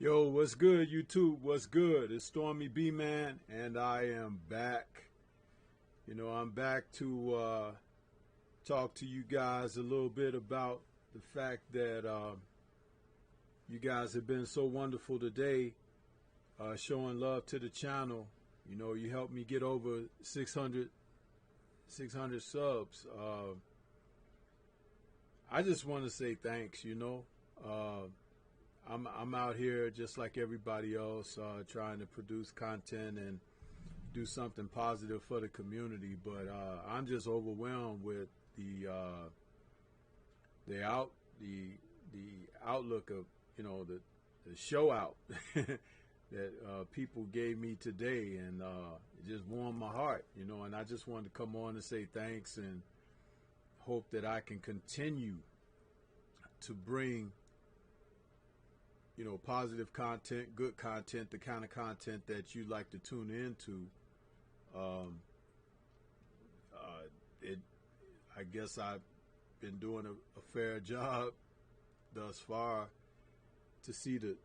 Yo, what's good, YouTube? What's good? It's Stormybman, and I am back. I'm back to talk to you guys a little bit about the fact that you guys have been so wonderful today, showing love to the channel. You helped me get over 600 subs. I just want to say thanks. I'm out here just like everybody else, trying to produce content and do something positive for the community. But I'm just overwhelmed with the out the outlook of the show out that people gave me today, and it just warmed my heart. And I just wanted to come on and say thanks and hope that I can continue to bring positive content, good content, the kind of content that you like to tune into. Um, it, I guess I've been doing a fair job thus far to see the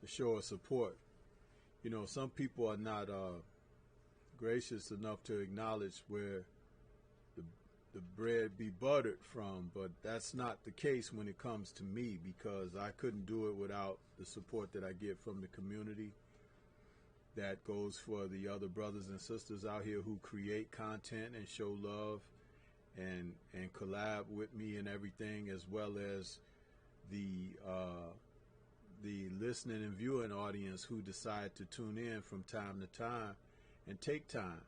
show of support. Some people are not gracious enough to acknowledge where the the bread be buttered from, but that's not the case when it comes to me, because I couldn't do it without the support that I get from the community. That goes for the other brothers and sisters out here who create content and show love and collab with me and everything, as well as the listening and viewing audience who decide to tune in from time to time and take time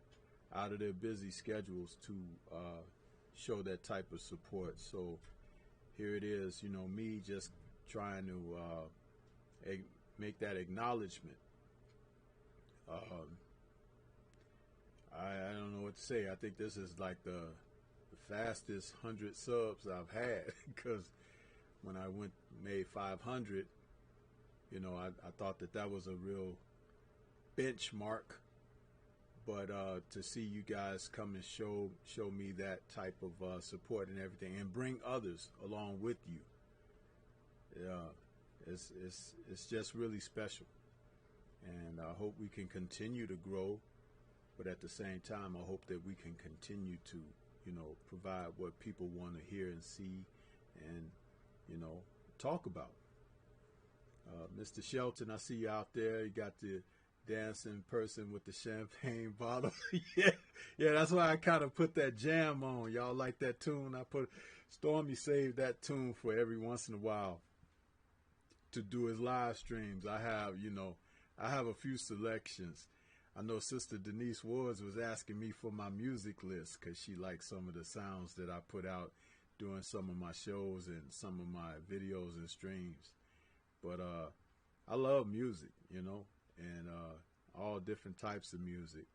out of their busy schedules to show that type of support. So here it is, me just trying to make that acknowledgement. Um, I don't know what to say. I think this is like the fastest 100 subs I've had because when I made 500, I thought that was a real benchmark. But to see you guys come and show me that type of support and everything, and bring others along with you, yeah, it's just really special. And I hope we can continue to grow, but at the same time, I hope that we can continue to, provide what people want to hear and see, and talk about. Mr. Shelton, I see you out there. You got the dancing person with the champagne bottle. Yeah, yeah, that's why I kind of put that jam on. Y'all like that tune? I put Stormy saved that tune for every once in a while to do his live streams. I have a few selections. I know Sister Denise Woods was asking me for my music list because she likes some of the sounds that I put out during some of my shows and some of my videos and streams. But I love music, and all different types of music.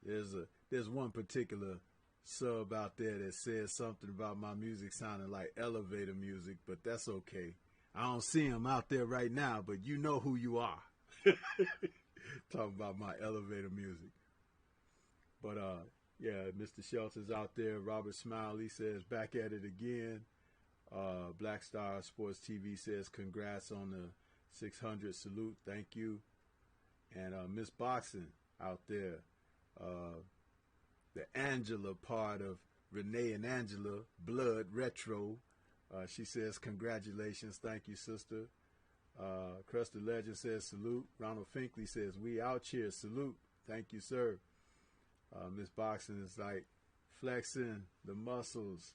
There's one particular sub out there that says something about my music sounding like elevator music, but that's okay. I don't see him out there right now, but you know who you are. Talking about my elevator music. But yeah, Mr. Shelton's out there. Robert Smiley says back at it again. Black Star Sports TV says congrats on the 600. Salute, thank you. And Miss Boxing out there, the Angela part of Renee and Angela Blood Retro. She says congratulations, thank you, sister. Crusted Legend says salute. Ronald Finkley says we out here, salute, thank you, sir. Miss Boxing is like flexing the muscles.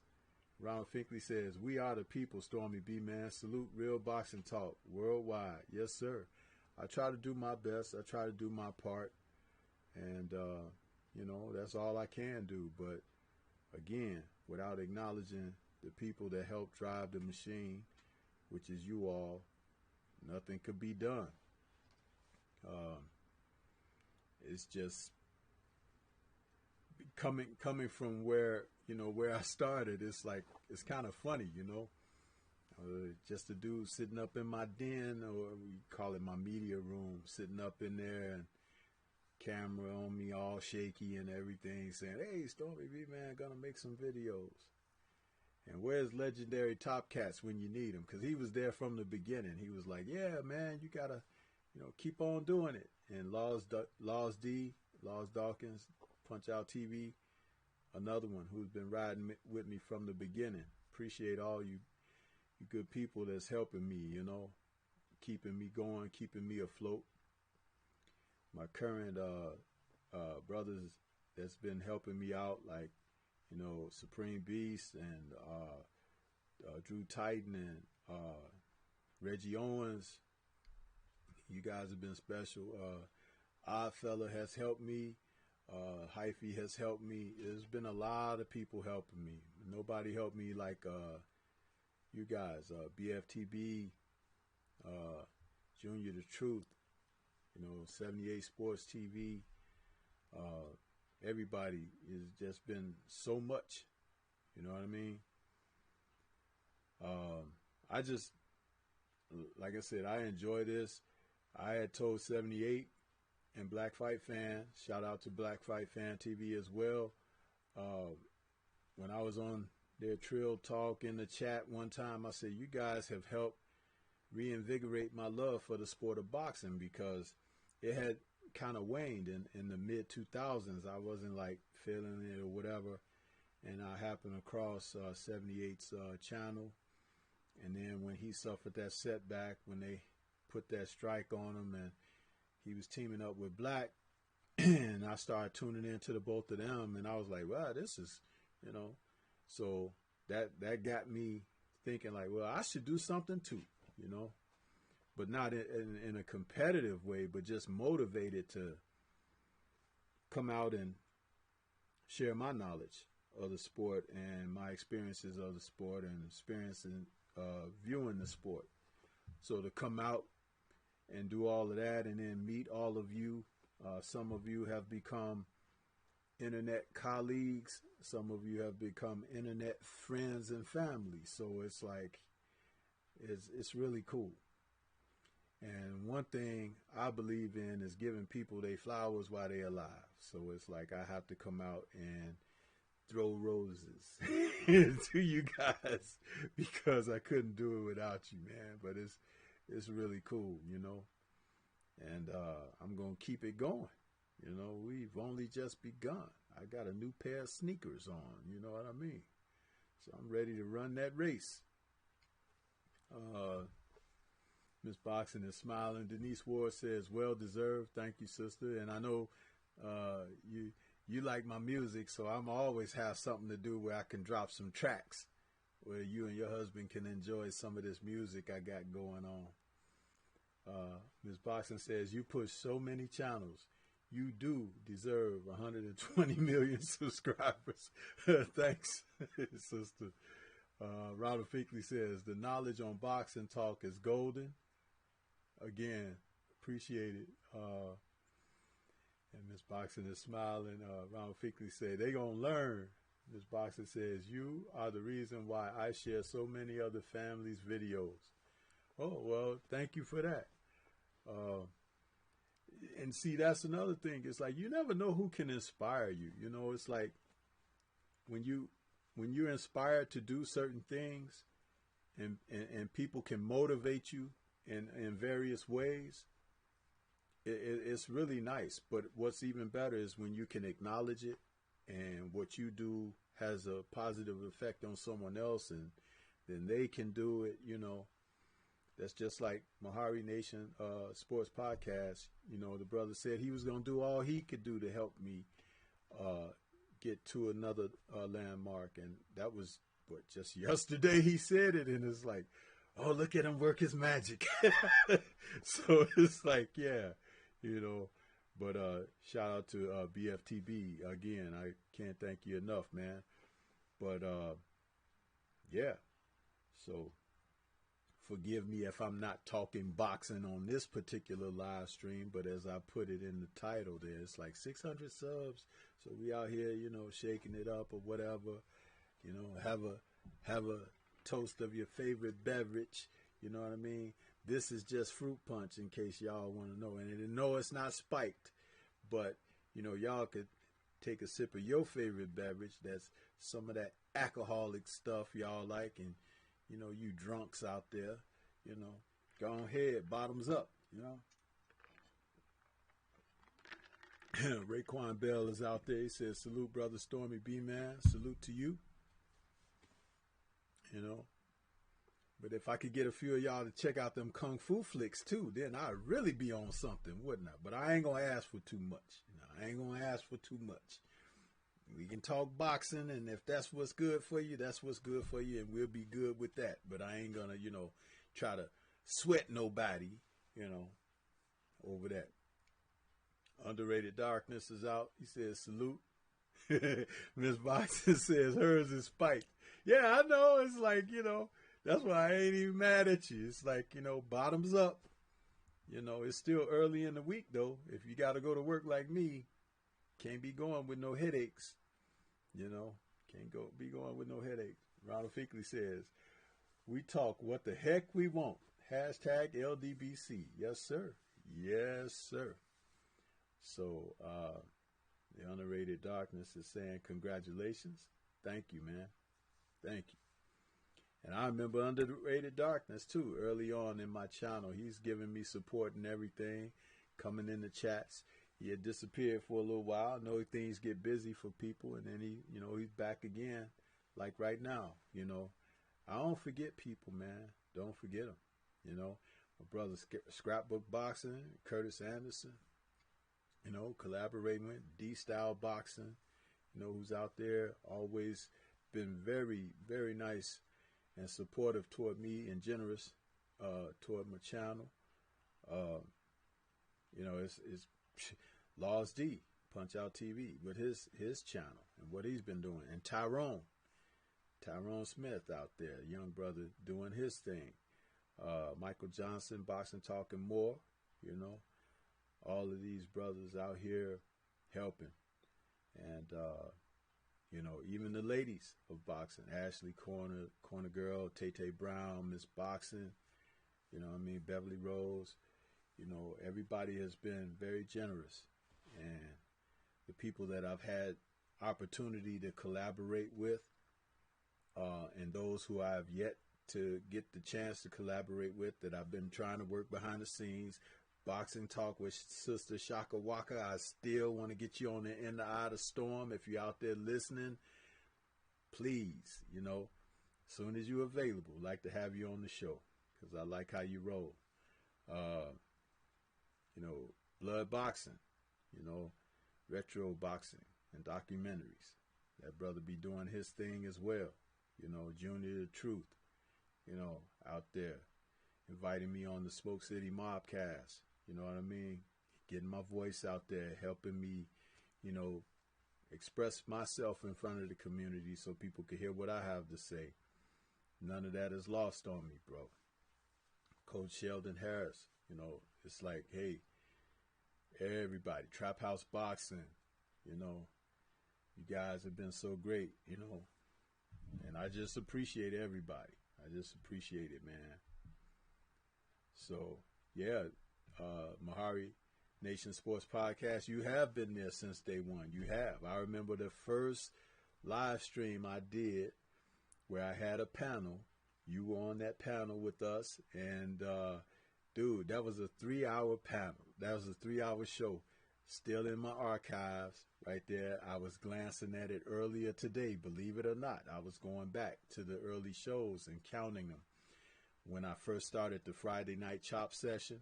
Ronald Finkley says, we are the people, Stormy B, man. Salute, real boxing talk, worldwide. Yes, sir. I try to do my best. I try to do my part. And, that's all I can do. But, again, without acknowledging the people that help drive the machine, which is you all, nothing could be done. It's just coming from where where I started. It's like it's kind of funny, just a dude sitting up in my den, or we call it my media room, sitting up in there, and camera on me, all shaky and everything, saying, "Hey, Stormy B, man, gonna make some videos." And where's legendary Top Cats when you need him? Because he was there from the beginning. He was like, yeah, man, you got to, keep on doing it. And Laws Dawkins, Punch Out TV, another one who's been riding with me from the beginning. Appreciate all you good people that's helping me, keeping me going, keeping me afloat. My current brothers that's been helping me out, like, Supreme Beast and Drew Titan and Reggie Owens. You guys have been special. Oddfella has helped me. Hyphy has helped me. There's been a lot of people helping me. Nobody helped me like you guys. BFTB, Junior the Truth, 78 Sports TV. Everybody has just been so much. You know what I mean? I just, like I said, I enjoy this. I had told 78 and Black Fight Fan, shout out to Black Fight Fan TV as well. When I was on their Trill Talk in the chat one time, I said, you guys have helped reinvigorate my love for the sport of boxing, because it had kind of waned in the mid 2000s. I wasn't like feeling it or whatever. And I happened across 78's channel. And then when he suffered that setback, when they put that strike on him and he was teaming up with Black, and I started tuning into the both of them, and I was like, wow, this is, so that got me thinking like, well, I should do something too, but not in a competitive way, but just motivated to come out and share my knowledge of the sport and my experiences of the sport and experiencing viewing the sport. So to come out and do all of that and then meet all of you. Some of you have become internet colleagues. Some of you have become internet friends and family. So it's like, it's really cool. And one thing I believe in is giving people their flowers while they're alive. So it's like I have to come out and throw roses to you guys, because I couldn't do it without you, man. But it's really cool, and I'm going to keep it going. We've only just begun. I got a new pair of sneakers on, you know what I mean? So I'm ready to run that race. Miss Boxing is smiling. Denise Ward says, well deserved. Thank you, sister. And I know you like my music, so I'm always have something to do where I can drop some tracks where you and your husband can enjoy some of this music I got going on. Ms. Boxing says, you push so many channels. You do deserve 120 million subscribers. Thanks, sister. Ronald Finkley says, the knowledge on boxing talk is golden. Again, appreciate it. And Miss Boxing is smiling. Ronald Finkley said, they gonna learn. Miss Boxing says, you are the reason why I share so many other families' videos. Oh, well, thank you for that. And see, that's another thing. It's like, you never know who can inspire you. It's like when you're inspired to do certain things and people can motivate you in various ways, it's really nice. But what's even better is when you can acknowledge it and what you do has a positive effect on someone else, and then they can do it, That's just like Mahari Nation Sports Podcast. The brother said he was going to do all he could do to help me get to another landmark. And that was, just yesterday he said it, and it's like, oh, look at him work his magic. So it's like, yeah, But shout out to BFTB again. I can't thank you enough, man. But yeah, so forgive me if I'm not talking boxing on this particular live stream, but as I put it in the title there, it's like 600 subs. So we out here, shaking it up or whatever, have a toast of your favorite beverage. You know what I mean? This is just fruit punch, in case y'all want to know. And no, it's not spiked, but y'all could take a sip of your favorite beverage. That's some of that alcoholic stuff y'all like, and you drunks out there, go ahead, bottoms up, Raekwon Bell is out there. He says, salute, brother Stormybman. Salute to you. But if I could get a few of y'all to check out them kung fu flicks too, then I'd really be on something, wouldn't I? But I ain't going to ask for too much. I ain't going to ask for too much. We can talk boxing, and if that's what's good for you, that's what's good for you, and we'll be good with that. But I ain't going to, try to sweat nobody, over that. Underrated Darkness is out. He says, salute. Miss Boxing says hers is spiked. Yeah, I know. It's like, that's why I ain't even mad at you. It's like, bottoms up. It's still early in the week, though. If you got to go to work like me, can't be going with no headaches. Can't be going with no headaches. Ronald Fickley says, we talk what the heck we want. Hashtag LDBC. Yes, sir. Yes, sir. So, the Underrated Darkness is saying congratulations. Thank you, man. Thank you. And I remember Underrated Darkness, too, early on in my channel. He's giving me support and everything, coming in the chats. He had disappeared for a little while. I know things get busy for people, and then he's back again, like right now. I don't forget people, man. Don't forget them. My brother Scrapbook Boxing, Curtis Anderson, collaborating with D-Style Boxing, who's out there, always been very, very nice and supportive toward me and generous toward my channel. It's Laws D, Punch Out TV, with his channel and what he's been doing. And Tyrone Smith out there, young brother doing his thing. Michael Johnson, Boxing Talking More, all of these brothers out here helping. And, even the ladies of boxing, Ashley Corner Girl, Tay Brown, Miss Boxing, Beverly Rose, everybody has been very generous. And the people that I've had opportunity to collaborate with, and those who I have yet to get the chance to collaborate with, that I've been trying to work behind the scenes. Boxing Talk with Sister Shaka Waka. I still want to get you on the end eye of the storm. If you're out there listening, please, as soon as you're available, I'd like to have you on the show, because I like how you roll. Blood boxing, retro boxing and documentaries. That brother be doing his thing as well. Junior the Truth, out there inviting me on the Smoke City Mobcast. You know what I mean? Getting my voice out there, helping me, express myself in front of the community so people can hear what I have to say. None of that is lost on me, bro. Coach Sheldon Harris, it's like, hey, everybody, Trap House Boxing, you guys have been so great, and I just appreciate everybody. I just appreciate it, man. So, yeah, Mahari Nation Sports Podcast, you have been there since day one. You have. I remember the first live stream I did where I had a panel. You were on that panel with us, and dude, that was a 3-hour panel. That was a 3-hour show. Still in my archives right there. I was glancing at it earlier today, believe it or not. I was going back to the early shows and counting them. When I first started the Friday night chop session,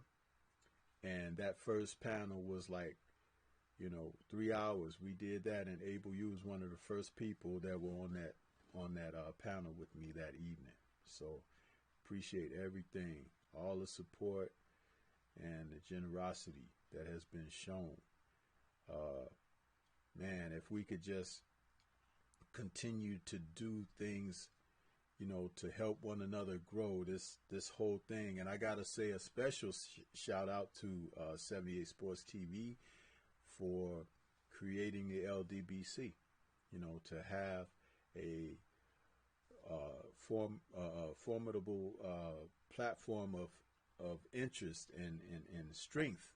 and that first panel was like, 3 hours. We did that, and Abel, you was one of the first people that were on that panel with me that evening. So appreciate everything, all the support and the generosity that has been shown. Man, if we could just continue to do things, to help one another grow this whole thing. And I got to say a special shout out to 78 Sports TV for creating the LDBC, to have a formidable platform of interest and strength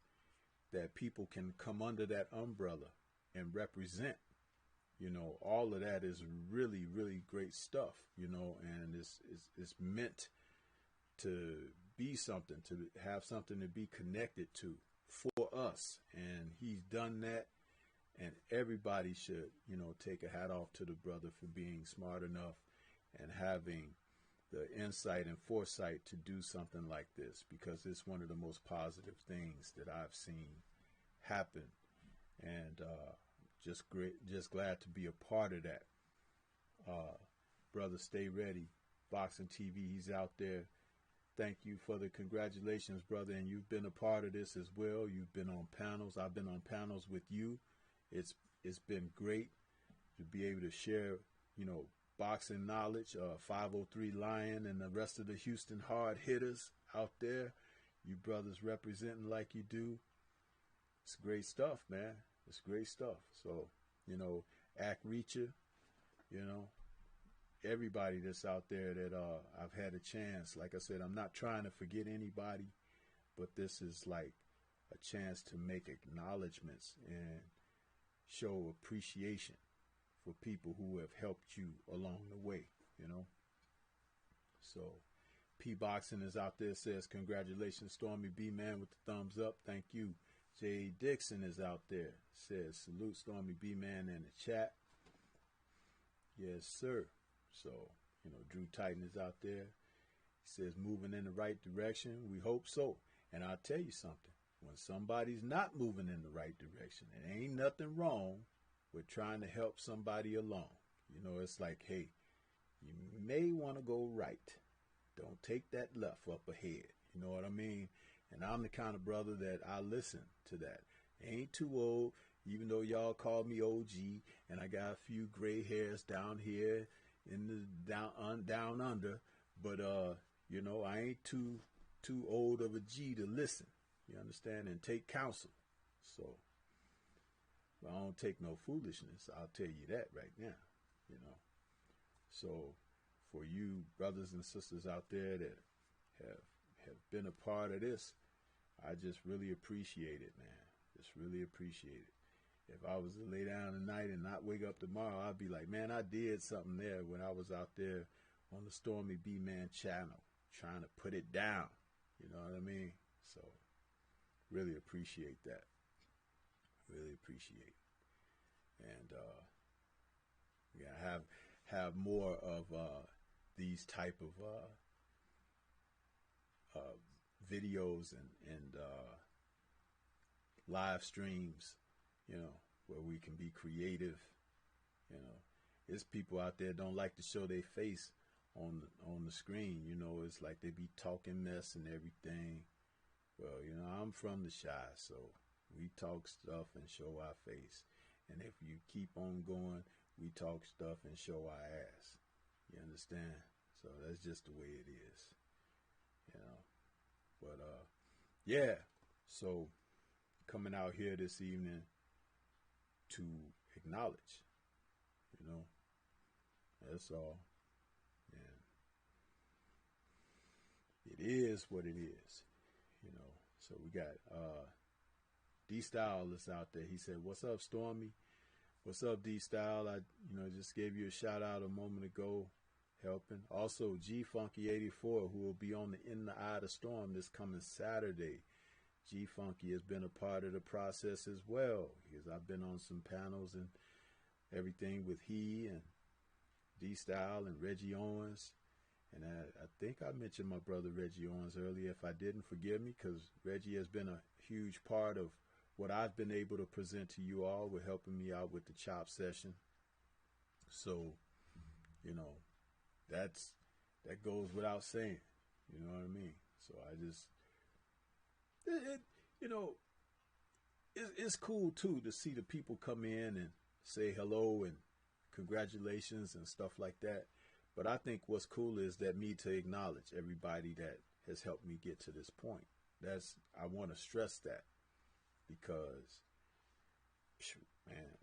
that people can come under that umbrella and represent You know, all of that is really, really great stuff, you know, and it's meant to be something, to have something to be connected to for us. And he's done that. And everybody should, you know, take a hat off to the brother for being smart enough and having the insight and foresight to do something like this, because it's one of the most positive things that I've seen happen. And just glad to be a part of that. Brother, stay ready. Boxing TV, he's out there. Thank you for the congratulations, brother. And you've been a part of this as well. You've been on panels. I've been on panels with you. It's been great to be able to share, you know, boxing knowledge. 503 Lion and the rest of the Houston hard hitters out there. You brothers representing like you do. It's great stuff, man. It's great stuff. So, you know, Act Reacher, you know, everybody that's out there that I've had a chance. Like I said, I'm not trying to forget anybody, but this is like a chance to make acknowledgments and show appreciation for people who have helped you along the way, you know. So P Boxing is out there, says congratulations, Stormy B Man, with the thumbs up. Thank you. Jay Dixon is out there, says salute Stormy B Man in the chat. Yes, sir. So, you know, Drew Titan is out there. He says moving in the right direction. We hope so. And I'll tell you something. When somebody's not moving in the right direction, it ain't nothing wrong with trying to help somebody along. You know, it's like, hey, you may want to go right. Don't take that left up ahead. You know what I mean? And I'm the kind of brother that I listen to that. Ain't too old, even though y'all call me OG, and I got a few gray hairs down here in the down under. But you know, I ain't too old of a G to listen. You understand? And take counsel. So I don't take no foolishness. I'll tell you that right now. You know. So for you brothers and sisters out there that have been a part of this, I just really appreciate it, man. Just really appreciate it. If I was to lay down tonight and not wake up tomorrow, I'd be like, man, I did something there when I was out there on the Stormy B Man channel, trying to put it down. You know what I mean? So really appreciate that. Really appreciate it. And we gotta have more of these type of videos and live streams, you know, where we can be creative. You know, there's people out there don't like to show their face on the screen. You know, it's like they be talking mess and everything. Well, you know, I'm from the Chi, so we talk stuff and show our face. And if you keep on going, we talk stuff and show our ass. You understand? So that's just the way it is. You know. But yeah. So coming out here this evening to acknowledge, you know, that's all. And it is what it is, you know. So we got D Style is out there. He said, "What's up, Stormy? What's up, D Style? I, you know, just gave you a shout out a moment ago, helping. Also, G Funky 84, who will be on the In the Eye of the Storm this coming Saturday. G Funky has been a part of the process as well, because I've been on some panels and everything with he and D Style and Reggie Owens. And I think I mentioned my brother Reggie Owens earlier. If I didn't, forgive me, because Reggie has been a huge part of what I've been able to present to you all with helping me out with the chop session. So, you know, that goes without saying. You know what I mean? So I just, you know, it's cool too to see the people come in and say hello and congratulations and stuff like that. But I think what's cool is that me to acknowledge everybody that has helped me get to this point. I want to stress that, because, man,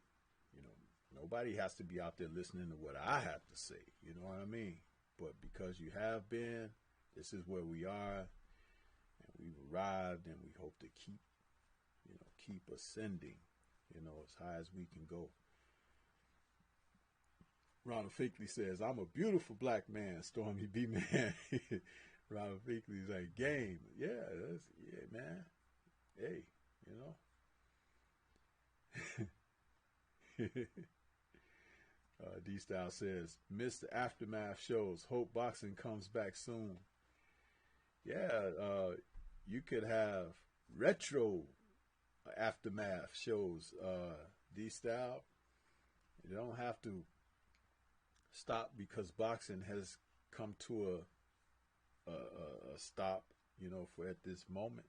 you know, nobody has to be out there listening to what I have to say. You know what I mean? But because you have been, this is where we are, and we've arrived, and we hope to keep ascending, you know, as high as we can go. Ronald Finkley says, I'm a beautiful black man, Stormy B man. Ronald Finkley's like, game. Yeah, yeah, man. Hey, you know. D Style says, missed the aftermath shows. Hope boxing comes back soon. Yeah, you could have retro aftermath shows. D Style, you don't have to stop because boxing has come to a stop, for at this moment.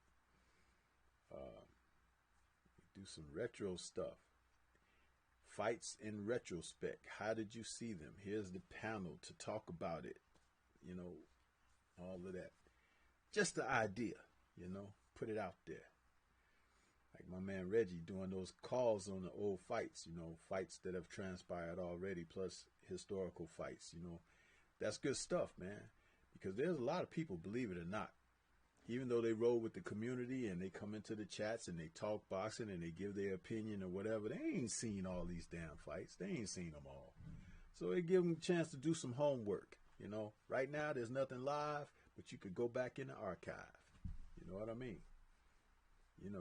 Do some retro stuff. Fights in retrospect. How did you see them? Here's the panel to talk about it. All of that. Just the idea, put it out there. Like my man Reggie doing those calls on the old fights, fights that have transpired already, plus historical fights, That's good stuff, man. Because there's a lot of people, believe it or not, even though they roll with the community and they come into the chats and they talk boxing and they give their opinion or whatever, they ain't seen all these damn fights. They ain't seen them all. So they give them a chance to do some homework. Right now there's nothing live, but you could go back in the archive. You know what I mean?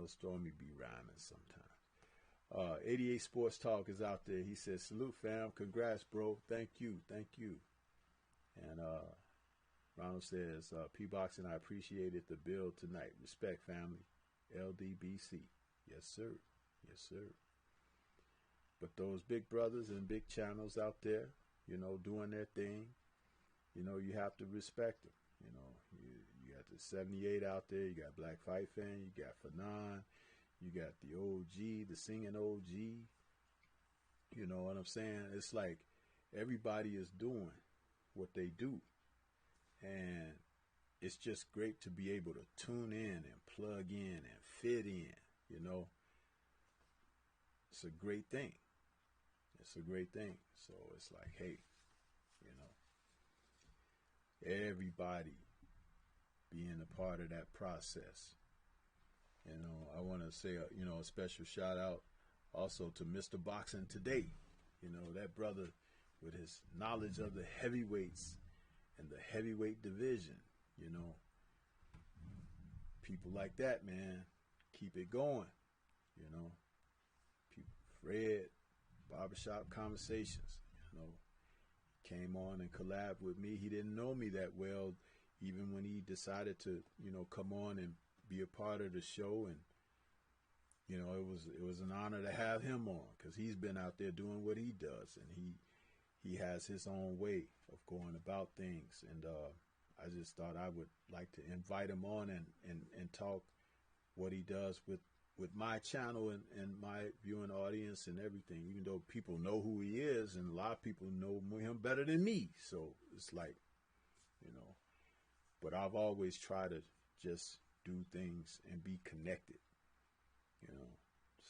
Stormy be rhyming sometimes. 88 Sports Talk is out there. He says, salute fam. Congrats, bro. Thank you. And Ronald says, P-Boxing, I appreciated the build tonight. Respect, family. LDBC. Yes, sir. Yes, sir. But those big brothers and big channels out there, doing their thing, you have to respect them. You got the 78 out there. You got Black Fight Fan. You got Fanon. You got the OG, the singing OG. You know what I'm saying? It's like everybody is doing what they do. And it's just great to be able to tune in and plug in and fit in, It's a great thing. It's a great thing. So it's like, hey, everybody being a part of that process. I want to say, a special shout out also to Mr. Boxing Today. That brother with his knowledge of the heavyweights and the heavyweight division, people like that, man, keep it going, people, Fred, Barbershop Conversations, came on and collabed with me. He didn't know me that well, even when he decided to, come on and be a part of the show. And, it was an honor to have him on because he's been out there doing what he does. And he has his own way of going about things. And I just thought I would like to invite him on and talk what he does with my channel and my viewing audience and everything, even though people know who he is and a lot of people know him better than me. So it's like, but I've always tried to just do things and be connected,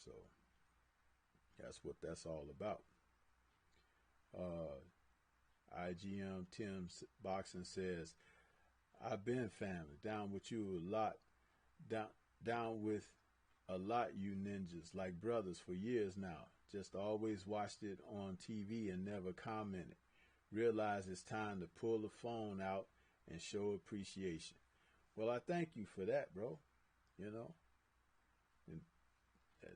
so that's what that's all about. IGM Tim's Boxing says, I've been family, down with you a lot, down with a lot, you ninjas, like brothers for years now. Just always watched it on TV and never commented. Realize it's time to pull the phone out and show appreciation. Well, I thank you for that, bro. And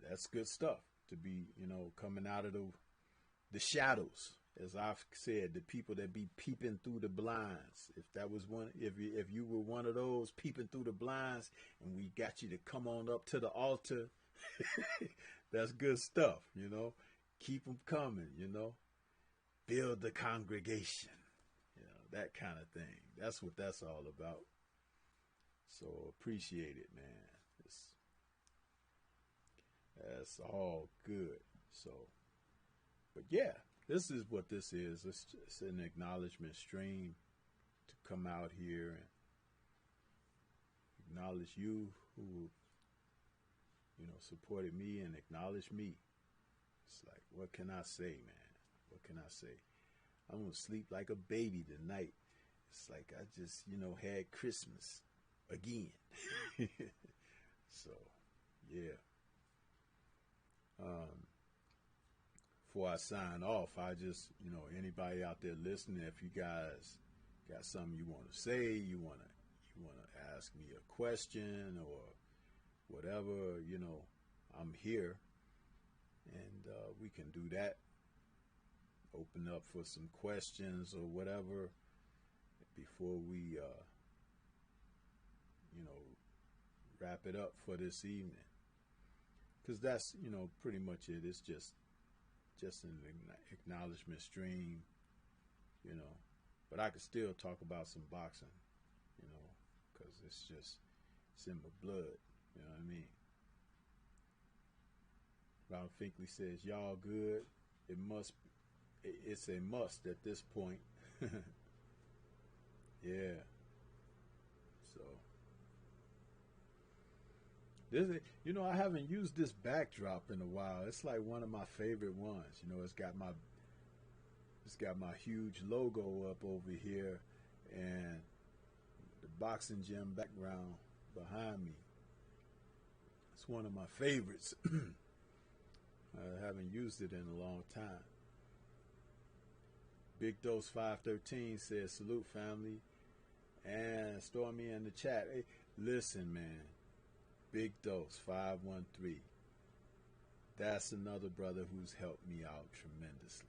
that's good stuff to be, coming out of the shadows. As I've said, the people that be peeping through the blinds. If that was one, if you were one of those peeping through the blinds, and we got you to come on up to the altar, that's good stuff. Keep them coming. Build the congregation. That kind of thing. That's what that's all about. So appreciate it, man. That's all good. So, but yeah. This is what this is. It's just an acknowledgement stream to come out here and acknowledge you who, supported me and acknowledge me. It's like, what can I say, man? What can I say? I'm going to sleep like a baby tonight. It's like I just, had Christmas again. So, yeah. before I sign off, I just, anybody out there listening, if you guys got something you want to say, you want to ask me a question or whatever, I'm here, and we can do that. Open up for some questions or whatever before we, wrap it up for this evening. Because that's, pretty much it. It's just an acknowledgement stream, But I could still talk about some boxing, because it's in my blood. You know what I mean? Ron Finkley says, y'all good. It's a must at this point. Yeah. So, I haven't used this backdrop in a while. It's like one of my favorite ones. It's got my huge logo up over here and the boxing gym background behind me. It's one of my favorites. I haven't used it in a long time. Big Dose 513 says, salute family. And Stormy in the chat. Hey, listen, man. Big Dose 513. That's another brother who's helped me out tremendously.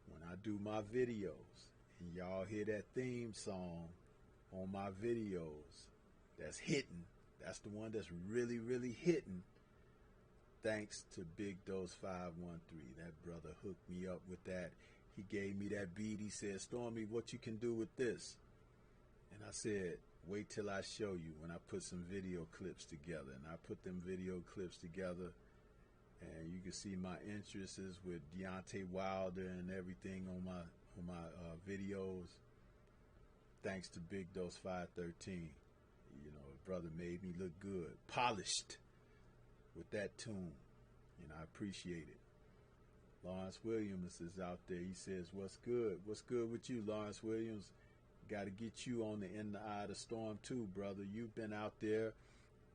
When I do my videos and y'all hear that theme song on my videos that's hitting, that's the one that's really, really hitting, thanks to Big Dose 513. That brother hooked me up with that. He gave me that beat. He said, Stormy, what you can do with this? And I said, wait till I show you when I put some video clips together. And I put them video clips together, and you can see my interests with Deontay Wilder and everything on my videos. Thanks to Big Dose 513. Brother made me look good, polished with that tune, and I appreciate it. Lawrence Williams is out there. He says, what's good? What's good with you, Lawrence Williams? Got to get you on the In the Eye of the Storm too, brother. You've been out there,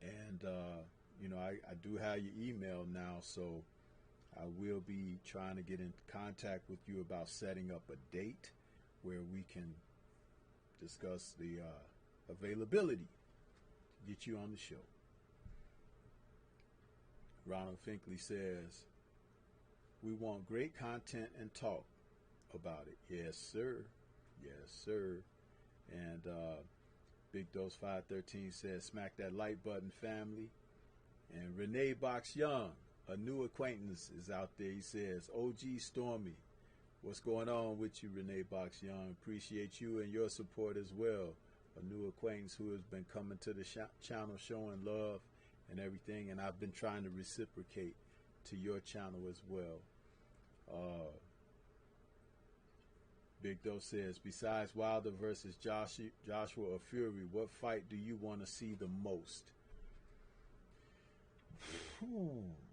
and I do have your email now, so I will be trying to get in contact with you about setting up a date where we can discuss the availability to get you on the show. Ronald Finkley says, we want great content and talk about it. Yes, sir. Yes, sir. And Big Dose 513 says, smack that like button, family. And Renee Box Young, a new acquaintance, is out there. He says, OG Stormy, what's going on with you, Renee Box Young? Appreciate you and your support as well. A new acquaintance who has been coming to the channel showing love and everything, and I've been trying to reciprocate to your channel as well. Big Dose says, besides Wilder versus Joshua or Fury, what fight do you want to see the most?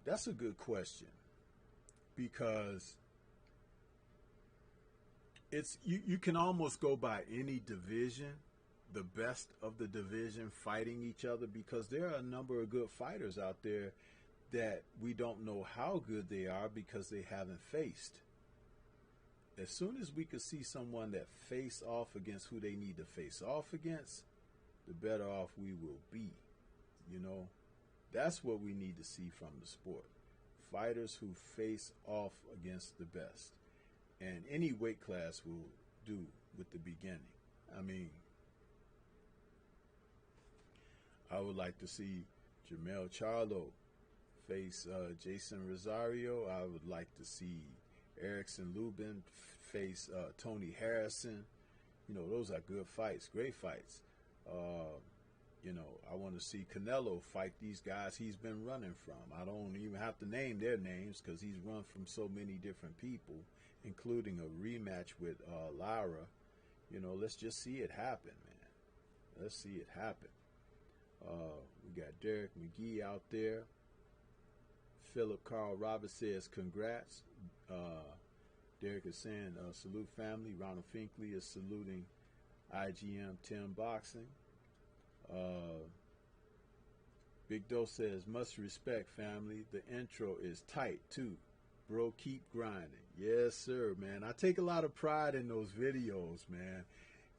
That's a good question, because it's you can almost go by any division, the best of the division fighting each other, because there are a number of good fighters out there that we don't know how good they are because they haven't faced. As soon as we could see someone that face off against who they need to face off against, the better off we will be. That's what we need to see from the sport. Fighters who face off against the best. And any weight class will do with the beginning. I mean, I would like to see Jermell Charlo face Jason Rosario. I would like to see Erickson Lubin face Tony Harrison. Those are good fights, great fights. I want to see Canelo fight these guys he's been running from. I don't even have to name their names because he's run from so many different people, including a rematch with Lara. Let's just see it happen, man. Let's see it happen. We got Derek McGee out there. Philip Carl Roberts says, congrats. Derek is saying, salute family. Ronald Finkley is saluting IGM 10 Boxing. Big Dose says, much respect, family. The intro is tight, too. Bro, keep grinding. Yes, sir, man. I take a lot of pride in those videos, man.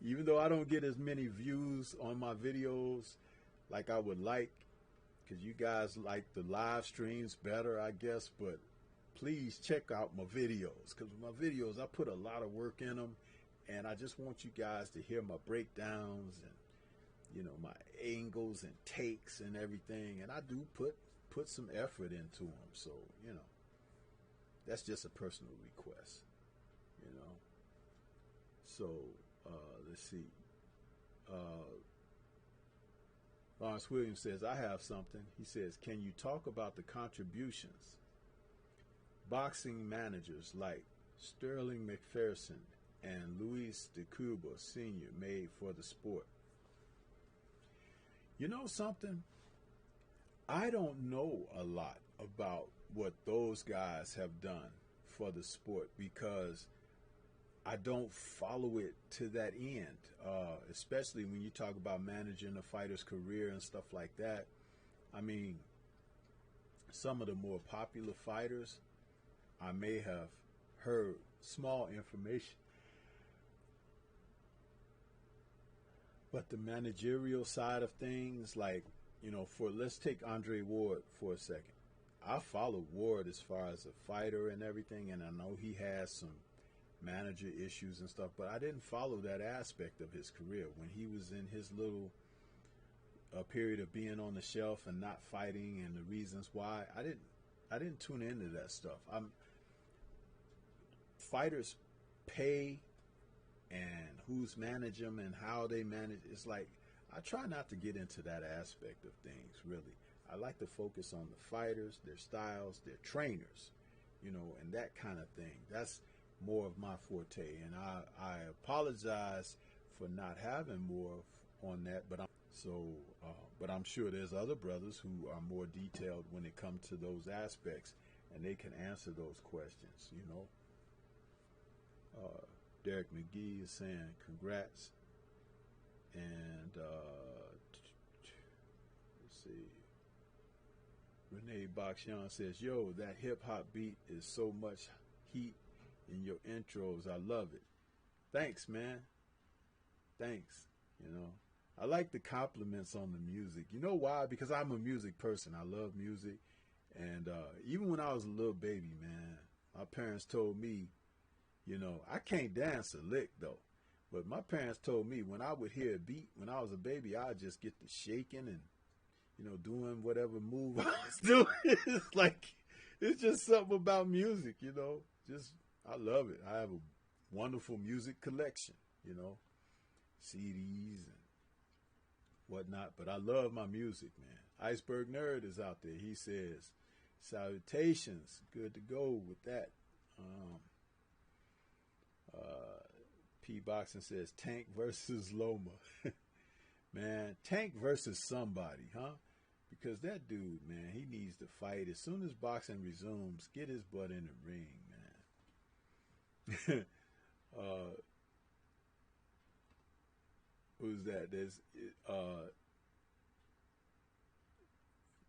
Even though I don't get as many views on my videos like I would like, because you guys like the live streams better, I guess, but please check out my videos, because my videos, I put a lot of work in them, and I just want you guys to hear my breakdowns and, you know, my angles and takes and everything, and I do put some effort into them, so, you know, that's just a personal request, you know. So, let's see. Lawrence Williams says, I have something. He says, can you talk about the contributions boxing managers like Sterling McPherson and Luis de Cuba Sr. made for the sport? You know something? I don't know a lot about what those guys have done for the sport because I don't follow it to that end, especially when you talk about managing a fighter's career and stuff like that. I mean, some of the more popular fighters, I may have heard small information, but the managerial side of things, like, you know, let's take Andre Ward for a second. I follow Ward as far as a fighter and everything, and I know he has some manager issues and stuff, but I didn't follow that aspect of his career when he was in his little period of being on the shelf and not fighting, and the reasons why. I didn't tune into that stuff. Fighters pay and who's manage them and how they manage. It's like I try not to get into that aspect of things, really. I like to focus on the fighters, their styles, their trainers, you know, and that kind of thing. That's more of my forte, and I apologize for not having more on that, but I'm sure there's other brothers who are more detailed when it comes to those aspects, and they can answer those questions, you know. Derek McGee is saying congrats, and let's see. Renee Bakshan says, yo, that hip-hop beat is so much heat in your intros. I love it. Thanks, man. Thanks. You know, I like the compliments on the music. You know why? Because I'm a music person. I love music. And even when I was a little baby, man, my parents told me, you know, I can't dance a lick, though. But my parents told me when I would hear a beat, when I was a baby, I'd just get to shaking and, you know, doing whatever move I was doing. It's like, it's just something about music, you know. Just, I love it. I have a wonderful music collection, you know, CDs and whatnot. But I love my music, man. Iceberg Nerd is out there. He says, salutations. Good to go with that. P. Boxing says, Tank versus Loma. Man, Tank versus somebody, huh? Because that dude, man, he needs to fight. As soon as boxing resumes, get his butt in the ring, man. Who's that? There's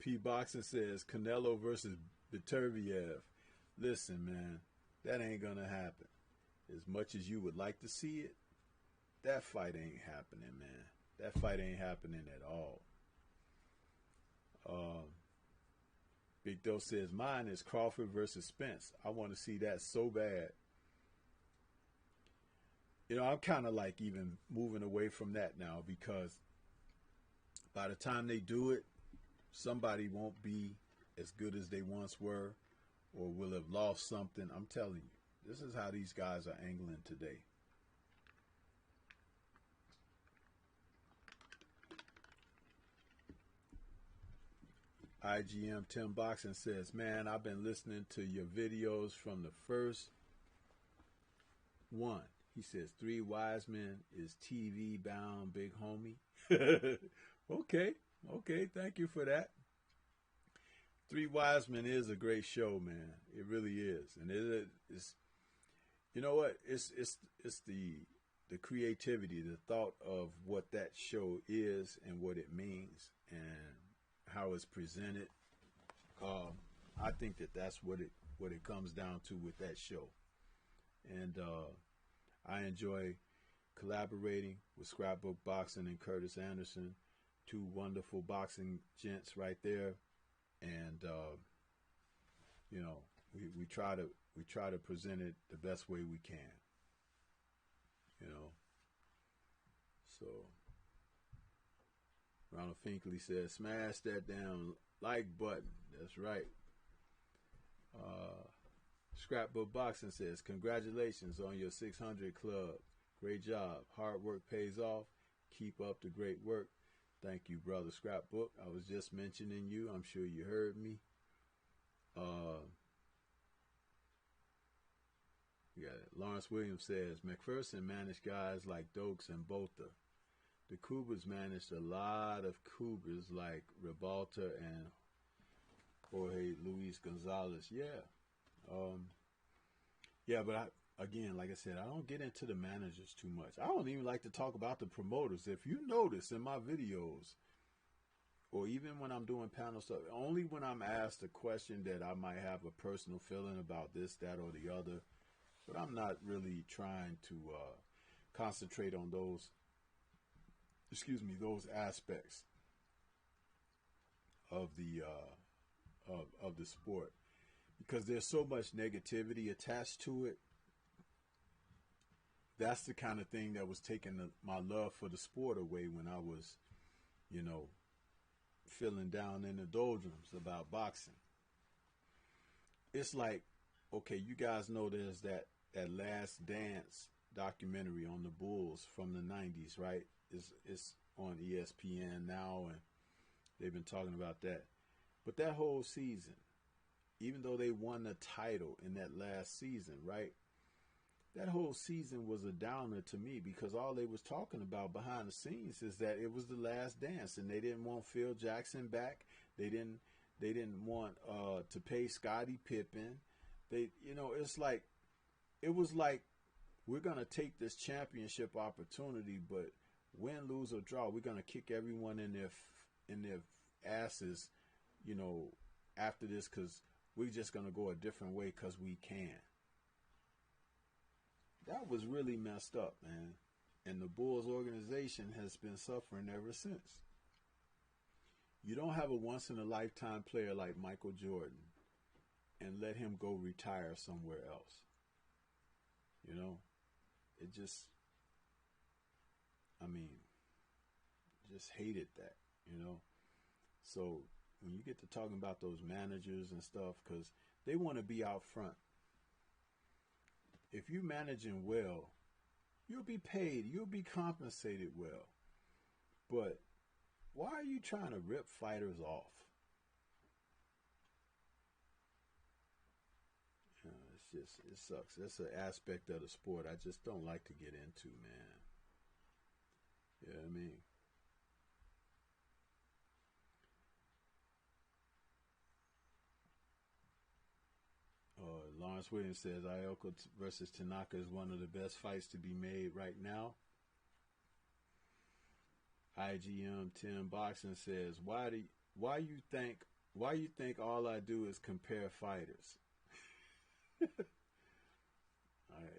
P. Boxing says, Canelo versus Beterbiev. Listen, man, that ain't going to happen. As much as you would like to see it, that fight ain't happening, man. That fight ain't happening at all. Big Doe says, mine is Crawford versus Spence. I want to see that so bad. You know, I'm kind of like even moving away from that now, because by the time they do it, somebody won't be as good as they once were, or will have lost something. I'm telling you, this is how these guys are angling today. IGM Tim Boxing says, man, I've been listening to your videos from the first one. He says, Three Wise Men is TV bound, big homie. Okay, thank you for that. Three Wise Men is a great show, man. It really is. And it's, you know what? It's the creativity, the thought of what that show is and what it means and how it's presented. I think that's what it what it comes down to with that show. And I enjoy collaborating with Scrapbook Boxing and Curtis Anderson, two wonderful boxing gents right there. And you know, we try to present it the best way we can. You know, so Ronald Finkley says, "Smash that damn like button." That's right. Scrapbook Boxing says, "Congratulations on your 600 club. Great job. Hard work pays off. Keep up the great work." Thank you, brother Scrapbook. I was just mentioning you. I'm sure you heard me. We got it. Lawrence Williams says, "McPherson managed guys like Dokes and Botha. The Cougars managed a lot of Cougars like Ribalta and Jorge Luis Gonzalez." Yeah. Yeah, but again, like I said, I don't get into the managers too much. I don't even like to talk about the promoters. If you notice in my videos, or even when I'm doing panel stuff, only when I'm asked a question that I might have a personal feeling about this, that, or the other. But I'm not really trying to concentrate on those, those aspects of the of the sport, because there's so much negativity attached to it. That's the kind of thing that was taking my love for the sport away when I was, feeling down in the doldrums about boxing. It's like, okay, you guys know there's that Last Dance documentary on the Bulls from the 90s, right? It's on ESPN now, and they've been talking about that. But that whole season, even though they won the title in that last season, right? That whole season was a downer to me, because all they was talking about behind the scenes is that it was the last dance, and they didn't want Phil Jackson back. They didn't want to pay Scottie Pippen. It was like, we're gonna take this championship opportunity, but win, lose, or draw, we're gonna kick everyone in their asses, after this, because we're just gonna go a different way because we can. That was really messed up, man. And the Bulls organization has been suffering ever since. You don't have a once-in-a-lifetime player like Michael Jordan and let him go retire somewhere else. It just, just hated that, So when you get to talking about those managers and stuff, because they want to be out front. If you're managing well, you'll be paid, you'll be compensated well. But why are you trying to rip fighters off? It sucks. That's an aspect of the sport I just don't like to get into, man. You know what I mean? Lawrence Williams says Ioka versus Tanaka is one of the best fights to be made right now. IGM Tim Boxing says, why you think all I do is compare fighters?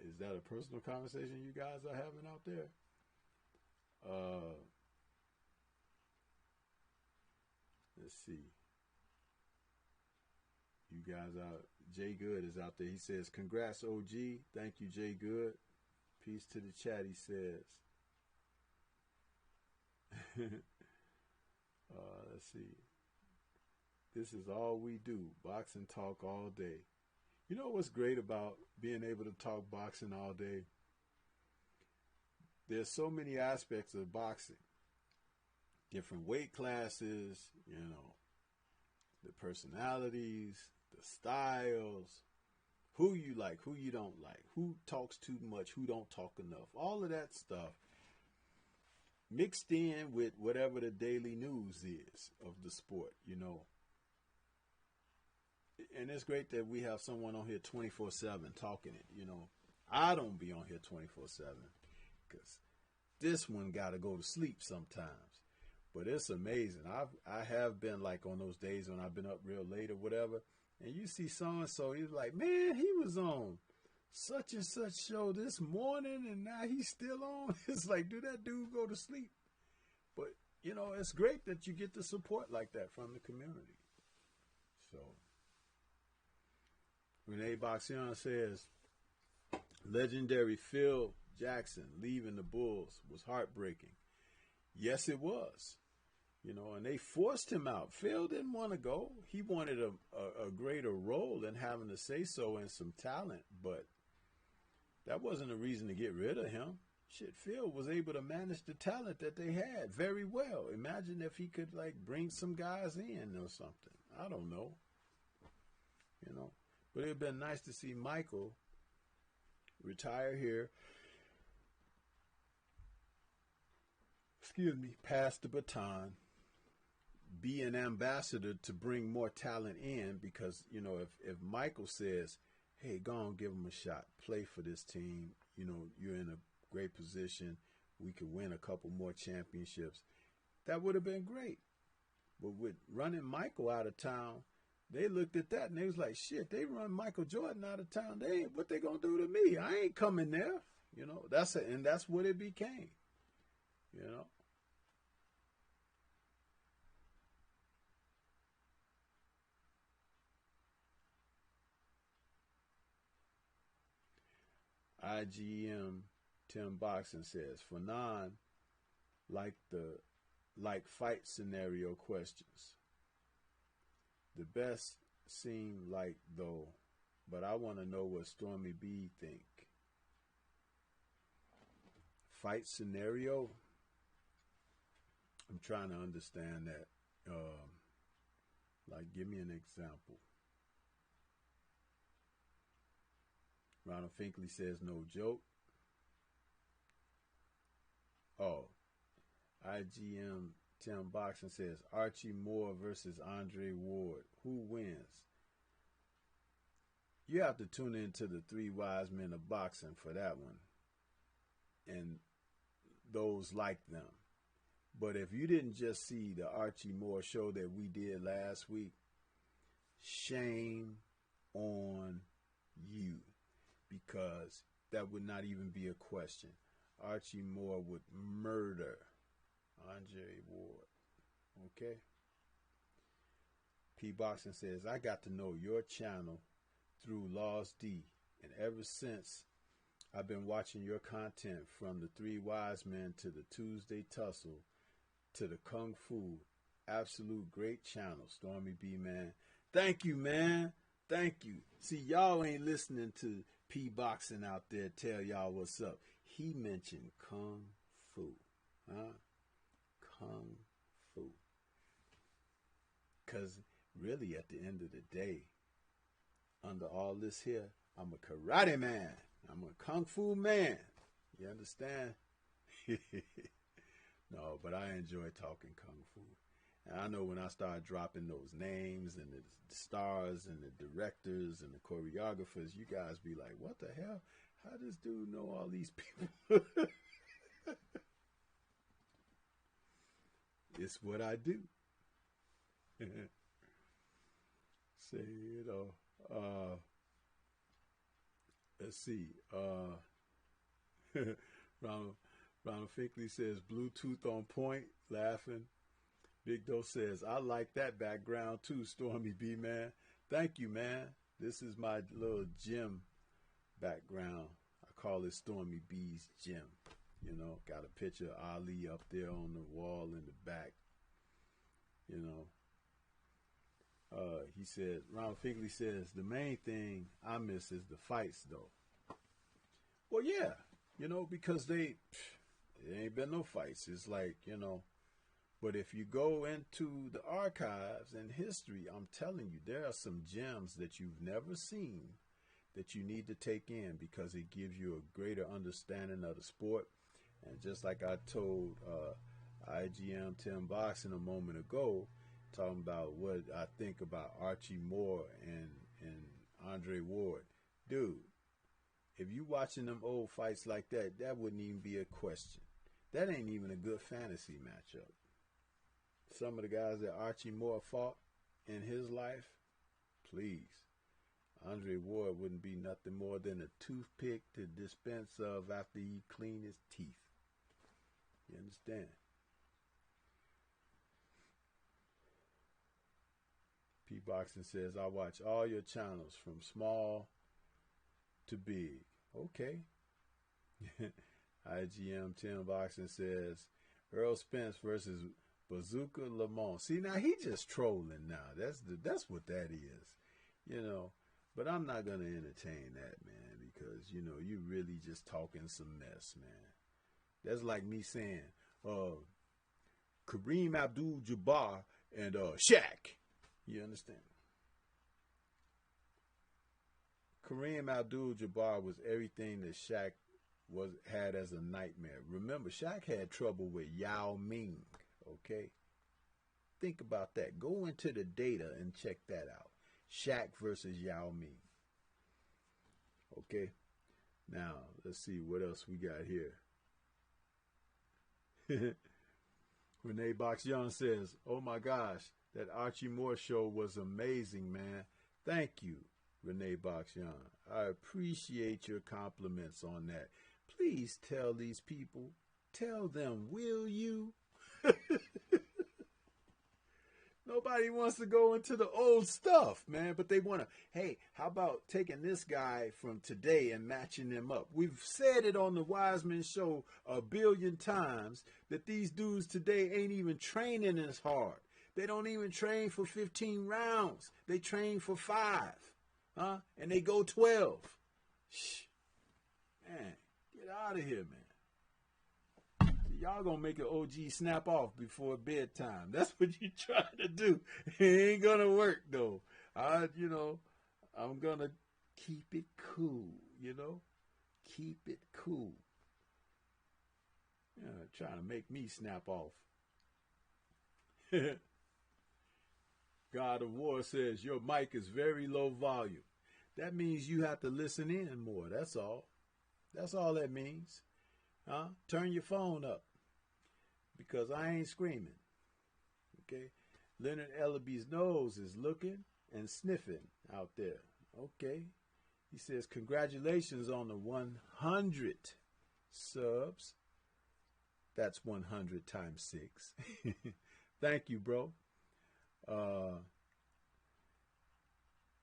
Is that a personal conversation you guys are having out there? Let's see. You guys out. Jay Good is out there. He says, "Congrats, OG." Thank you, Jay Good. Peace to the chat, he says. Let's see. This is all we do. Boxing talk all day. You know what's great about being able to talk boxing all day? There's so many aspects of boxing. Different weight classes, the personalities, the styles, who you like, who you don't like, who talks too much, who don't talk enough. All of that stuff mixed in with whatever the daily news is of the sport, And it's great that we have someone on here 24/7 talking it, I don't be on here 24/7 because this one got to go to sleep sometimes. But it's amazing. I have been like on those days when I've been up real late or whatever, and you see so and so, you're like, man, he was on such and such show this morning, and now he's still on. It's like, do that dude go to sleep? But you know, it's great that you get the support like that from the community. So, Renee Boxion says, legendary Phil Jackson leaving the Bulls was heartbreaking. Yes, it was. You know, and they forced him out. Phil didn't want to go. He wanted a greater role and having to say so and some talent, but that wasn't a reason to get rid of him. Shit, Phil was able to manage the talent that they had very well. Imagine if he could, like, bring some guys in or something. I don't know. You know, but it would have been nice to see Michael retire here. Excuse me, pass the baton, be an ambassador to bring more talent in, because, you know, if Michael says, hey, go on, give him a shot, play for this team, you know, you're in a great position, we could win a couple more championships, that would have been great. But with running Michael out of town, they looked at that and they was like, shit, they run Michael Jordan out of town, they ain't, what they gonna do to me? I ain't coming there. You know, and that's what it became, you know. IGM Tim Boxing says, Fanon like fight scenario questions. The best seem like though, but I want to know what Stormy B think. Fight scenario? I'm trying to understand that. Like, give me an example. Ronald Finkley says, no joke. Oh, IGM Tim Boxing says, Archie Moore versus Andre Ward. Who wins? You have to tune into the Three Wise Men of Boxing for that one. And those like them. But if you didn't just see the Archie Moore show that we did last week, shame on you. Because that would not even be a question. Archie Moore would murder Andre Ward. Okay? P. Boxing says, I got to know your channel through Lost D. And ever since, I've been watching your content, from the Three Wise Men to the Tuesday Tussle to the Kung Fu. Absolute great channel, Stormy B, man. Thank you, man. Thank you. See, y'all ain't listening to P. Boxing out there tell y'all what's up. He mentioned Kung Fu. Huh? Kung Fu. Because really, at the end of the day, under all this here, I'm a karate man. I'm a Kung Fu man. You understand? No, but I enjoy talking Kung Fu. And I know when I start dropping those names and the stars and the directors and the choreographers, you guys be like, what the hell? How does this dude know all these people? It's what I do. Say, you know, let's see. Ronald Finkley says, Bluetooth on point, laughing. Big Doe says, I like that background too, Stormy B, man. Thank you, man. This is my little gym background. I call it Stormy B's gym. You know, got a picture of Ali up there on the wall in the back. You know. He said, Ronald Finkley says, the main thing I miss is the fights, though. Well, yeah, you know, because there ain't been no fights. It's like, you know, but if you go into the archives and history, I'm telling you, there are some gems that you've never seen that you need to take in, because it gives you a greater understanding of the sport. And just like I told IGM Tim Boxing a moment ago, talking about what I think about Archie Moore and Andre Ward. Dude, if you watching them old fights like that, that wouldn't even be a question. That ain't even a good fantasy matchup. Some of the guys that Archie Moore fought in his life, please. Andre Ward wouldn't be nothing more than a toothpick to dispense of after he clean his teeth. You understand? P Boxing says, I watch all your channels from small to big. Okay. IGM 10 Boxing says, Earl Spence versus Bazooka Lamont. See, now he just trolling now. That's what that is. You know, but I'm not going to entertain that, man, because, you know, you really just talking some mess, man. That's like me saying, Kareem Abdul-Jabbar and Shaq. You understand? Kareem Abdul-Jabbar was everything that Shaq had as a nightmare. Remember, Shaq had trouble with Yao Ming, okay? Think about that. Go into the data and check that out. Shaq versus Yao Ming. Okay? Now, let's see what else we got here. Renee Box Young says, oh my gosh, that Archie Moore show was amazing, man. Thank you, Renee Box Young. I appreciate your compliments on that. Please tell these people, tell them, will you? Nobody wants to go into the old stuff, man, but they want to, hey, how about taking this guy from today and matching them up? We've said it on the Wiseman show a billion times that these dudes today ain't even training as hard. They don't even train for 15 rounds. They train for 5, huh? And they go 12. Shh. Man, get out of here, man. Y'all gonna make an OG snap off before bedtime. That's what you trying to do. It ain't gonna work though. I'm gonna keep it cool, you know? Keep it cool. Yeah, trying to make me snap off. God of War says your mic is very low volume. That means you have to listen in more. That's all. That's all that means. Huh? Turn your phone up. Because I ain't screaming. Okay? Leonard Ellaby's nose is looking and sniffing out there. Okay? He says, congratulations on the 100 subs. That's 100 times 6. Thank you, bro.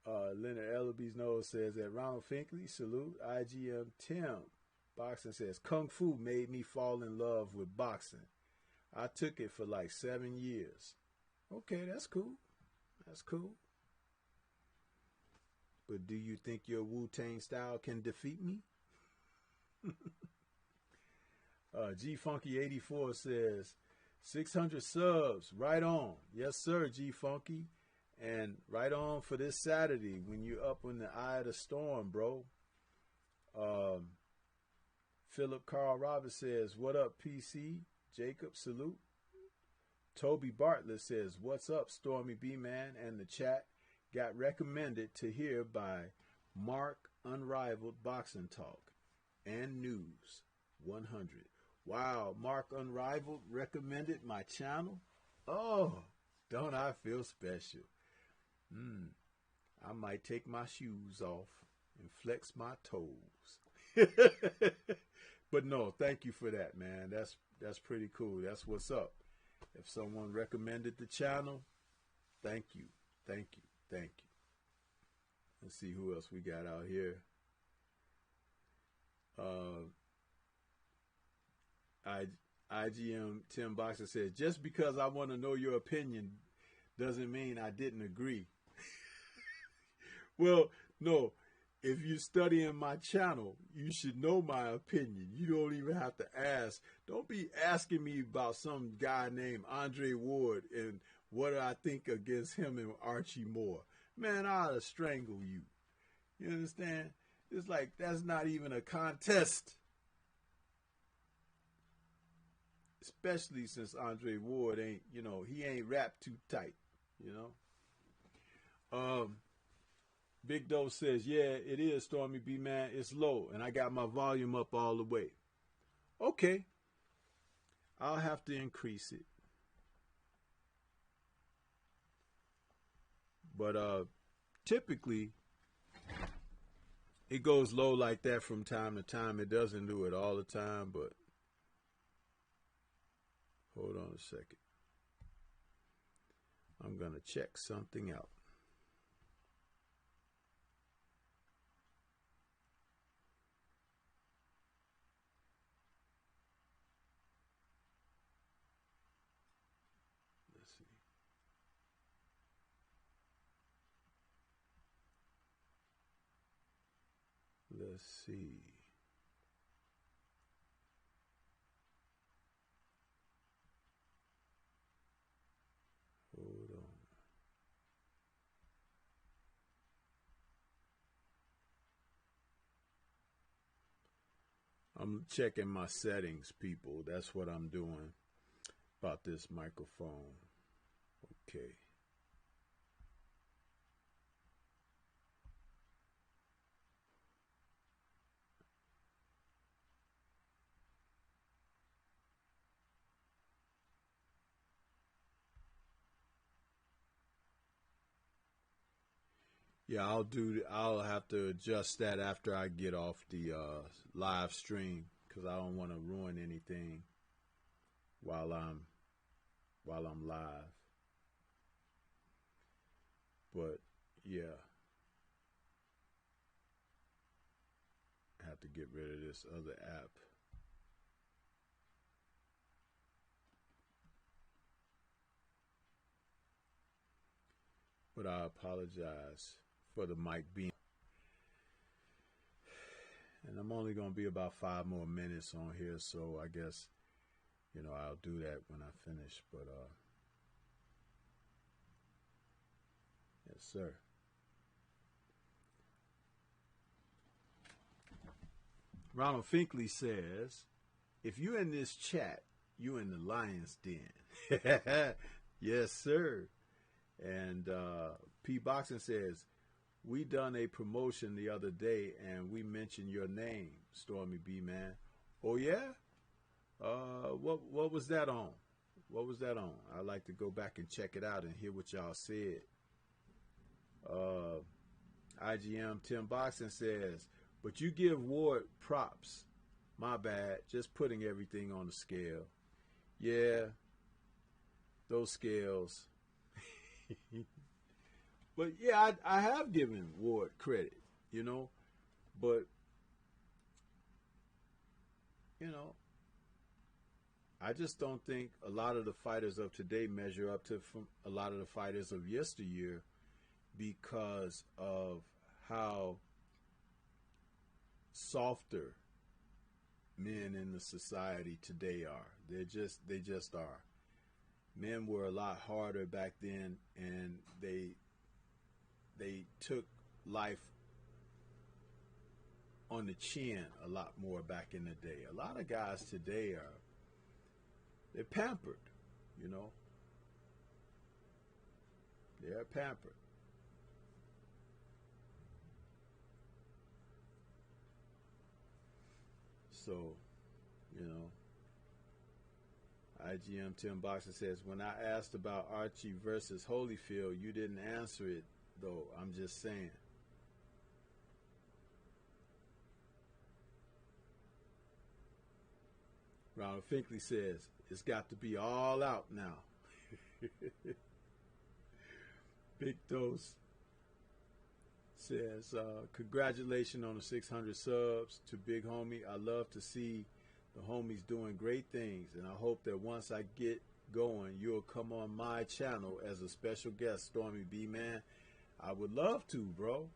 Leonard Ellaby's nose says that Ronald Finkley, salute. IGM Tim Boxing says, Kung Fu made me fall in love with boxing. I took it for like 7 years. Okay, that's cool. That's cool. But do you think your Wu-Tang style can defeat me? G-Funky84 says, 600 subs, right on. Yes, sir, G-Funky. And right on for this Saturday when you're up in the eye of the storm, bro. Philip Carl Roberts says, what up, PC? Jacob, salute. Toby Bartlett says, what's up, Stormybman? And the chat got recommended to hear by Mark Unrivaled Boxing Talk and News 100. Wow, Mark Unrivaled recommended my channel? Oh, don't I feel special? I might take my shoes off and flex my toes. But no, thank you for that, man. That's pretty cool. That's what's up. If someone recommended the channel, thank you. Thank you. Thank you. Let's see who else we got out here. IGM Tim Boxer says, just because I want to know your opinion doesn't mean I didn't agree. Well, no. If you're studying my channel, you should know my opinion. You don't even have to ask. Don't be asking me about some guy named Andre Ward and what I think against him and Archie Moore. Man, I ought to strangle you. You understand? It's like that's not even a contest. Especially since Andre Ward ain't, he ain't wrapped too tight, Big Doe says, yeah, it is, Stormy B, man. It's low, and I got my volume up all the way. Okay. I'll have to increase it. But typically it goes low like that from time to time. It doesn't do it all the time, but hold on a second. I'm going to check something out. Let's see. Let's see. Hold on. I'm checking my settings, people. That's what I'm doing about this microphone. Okay. Yeah, I'll have to adjust that after I get off the live stream because I don't want to ruin anything while I'm live. But yeah, I have to get rid of this other app. But I apologize for the mic being. And I'm only going to be about 5 more minutes on here, so I guess, I'll do that when I finish. But, yes, sir. Ronald Finkley says, if you in this chat, you in the lion's den. Yes, sir. And P. Boxing says, we done a promotion the other day and we mentioned your name, Stormybman. Oh yeah? What was that on? What was that on? I'd like to go back and check it out and hear what y'all said. IGM Tim Boxing says, but you give Ward props. My bad. Just putting everything on the scale. Yeah, those scales. But yeah, I have given Ward credit, but I just don't think a lot of the fighters of today measure up to a lot of the fighters of yesteryear because of how softer men in the society today are. They just are. Men were a lot harder back then, and they took life on the chin a lot more back in the day. A lot of guys today they're pampered, They're pampered. So, IGM Tim Boxer says, when I asked about Archie versus Holyfield, you didn't answer it, though. I'm just saying. Ronald Finkley says, it's got to be all out now. Big Dose says, congratulations on the 600 subs to Big Homie. I love to see the homies doing great things, and I hope that once I get going, you'll come on my channel as a special guest, Stormybman. I would love to, bro.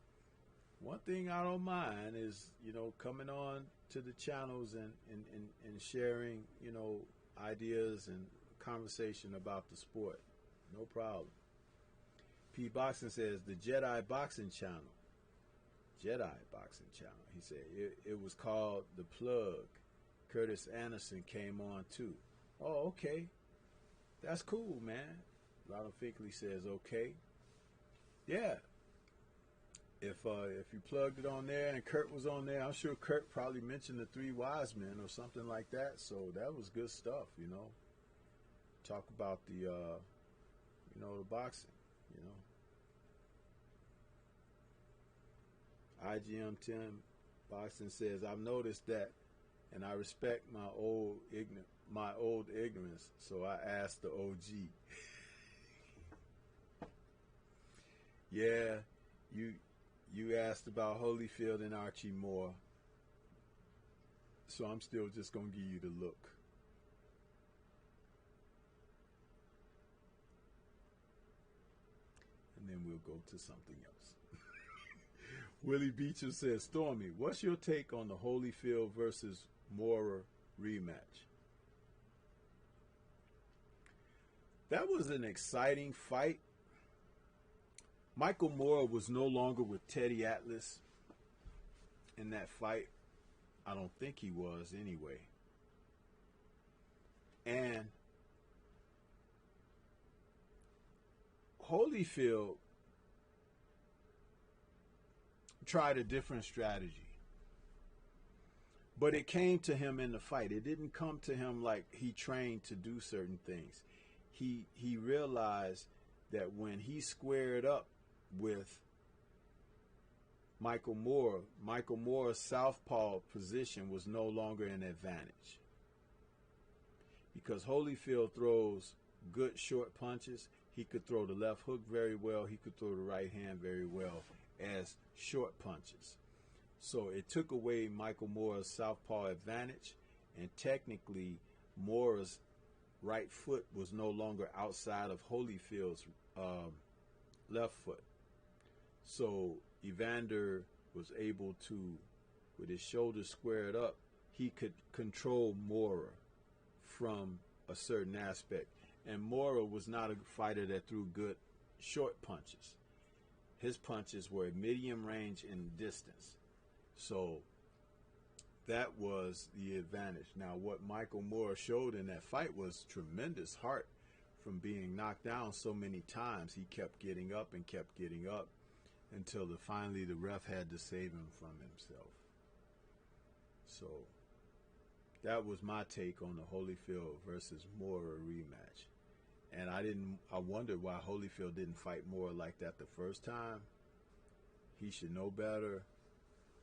One thing I don't mind is, coming on to the channels and sharing, ideas and conversation about the sport. No problem. P. Boxing says, the Jedi Boxing Channel. Jedi Boxing Channel. He said, it was called The Plug. Curtis Anderson came on too. Oh, okay. That's cool, man. Ronald Finkley says, okay. Yeah. If you plugged it on there and Kurt was on there, I'm sure Kurt probably mentioned the Three Wise Men or something like that. So that was good stuff, Talk about the, the boxing, IGM Tim Boxing says, I've noticed that, and I respect my old ignorance, so I asked the OG. Yeah, you asked about Holyfield and Archie Moore, so I'm still just gonna give you the look. And then we'll go to something else. Willie Beecher says, Stormy, what's your take on the Holyfield versus Moore rematch? That was an exciting fight. Michael Moore was no longer with Teddy Atlas in that fight. I don't think he was anyway. And Holyfield tried a different strategy. But it came to him in the fight. It didn't come to him like he trained to do certain things. He realized that when he squared up with Michael Moore's southpaw position was no longer an advantage. Because Holyfield throws good short punches. He could throw the left hook very well. He could throw the right hand very well as short punches. So it took away Michael Moore's southpaw advantage, and technically Moore's right foot was no longer outside of Holyfield's left foot. So Evander was able to, with his shoulders squared up, he could control Moore from a certain aspect. And Moore was not a fighter that threw good short punches. His punches were medium range and distance. So that was the advantage. Now, what Michael Moore showed in that fight was tremendous heart from being knocked down so many times. He kept getting up and kept getting up until finally the ref had to save him from himself. So that was my take on the Holyfield versus Moore rematch. And I wondered why Holyfield didn't fight Moore like that the first time. He should know better.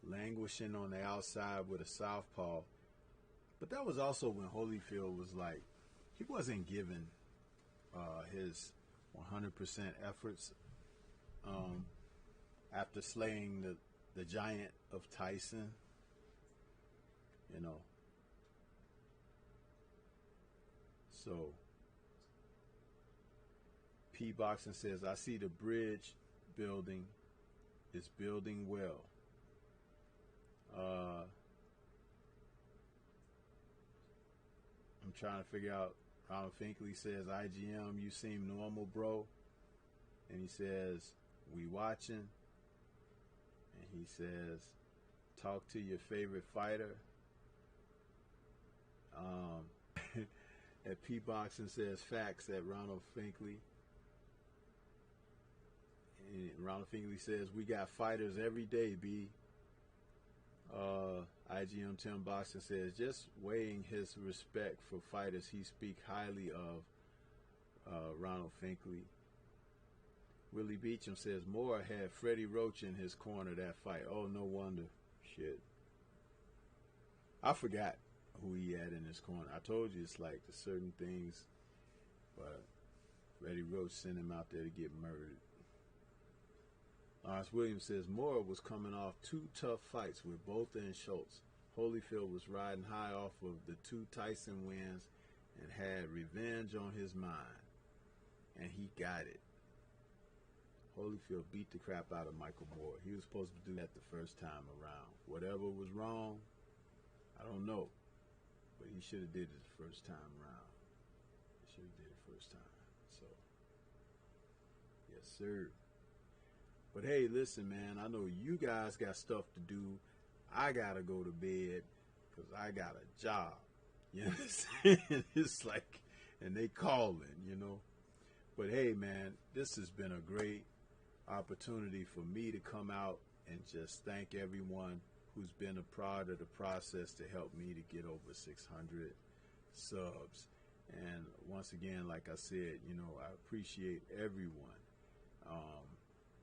Languishing on the outside with a southpaw. But that was also when Holyfield was like, he wasn't giving his 100% efforts after slaying the giant of Tyson. You know. So P Boxing says, I see the bridge building is building well. I'm trying to figure out. Ronald Finkley says, IGM, you seem normal, bro. And he says, we watching. And he says, talk to your favorite fighter. At P Boxing says, facts at Ronald Finkley. And Ronald Finkley says, we got fighters every day, B. IGM Tim Boxing says, just weighing his respect for fighters, he speak highly of Ronald Finkley. Willie Beecham says, Moore had Freddie Roach in his corner that fight. Oh, no wonder. Shit. I forgot who he had in his corner. I told you it's like the certain things, but Freddie Roach sent him out there to get murdered. Lawrence Williams says, Moore was coming off 2 tough fights with Botha and Schultz. Holyfield was riding high off of the 2 Tyson wins and had revenge on his mind. And he got it. Holyfield beat the crap out of Michael Moore. He was supposed to do that the first time around. Whatever was wrong, I don't know. But he should have did it the first time around. He should have did it first time. So, yes, sir. But hey, listen, man, I know you guys got stuff to do. I got to go to bed because I got a job. You understand? It's like, and they calling, you know. But hey, man, this has been a great opportunity for me to come out and just thank everyone who's been a part of the process to help me to get over 600 subs. And once again, like I said, you know, I appreciate everyone.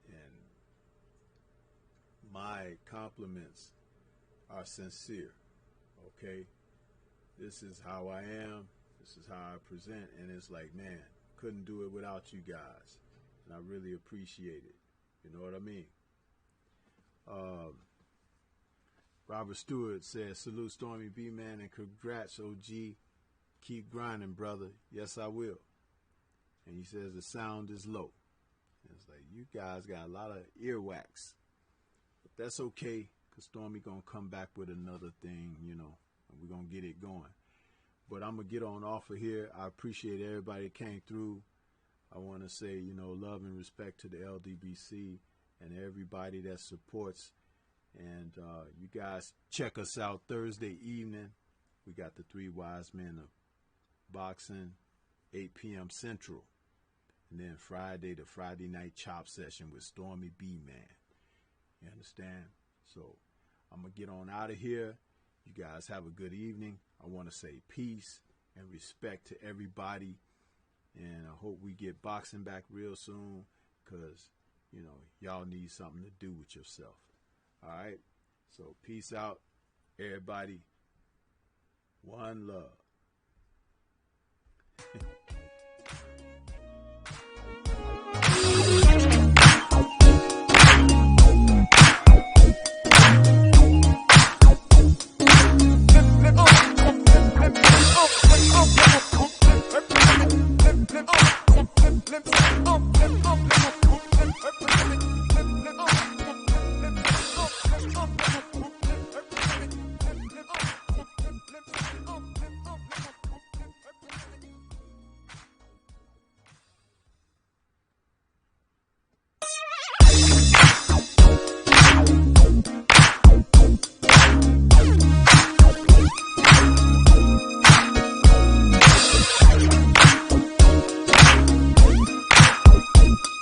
And my compliments are sincere. Okay? This is how I am. This is how I present. And it's like, man, couldn't do it without you guys. And I really appreciate it. You know what I mean? Robert Stewart says, salute Stormybman and congrats, OG. Keep grinding, brother. Yes, I will. And he says the sound is low. And it's like, you guys got a lot of earwax. But that's okay, because Stormy going to come back with another thing, you know, and we're going to get it going. But I'm going to get on off of here. I appreciate everybody that came through. I want to say, you know, love and respect to the LDBC and everybody that supports. And you guys check us out Thursday evening. We got the Three Wise Men of Boxing, 8 p.m. Central. And then Friday, the Friday night chop session with Stormybman. You understand? So I'm going to get on out of here. You guys have a good evening. I want to say peace and respect to everybody. And I hope we get boxing back real soon, because, you know, y'all need something to do with yourself. All right? So peace out, everybody. One love.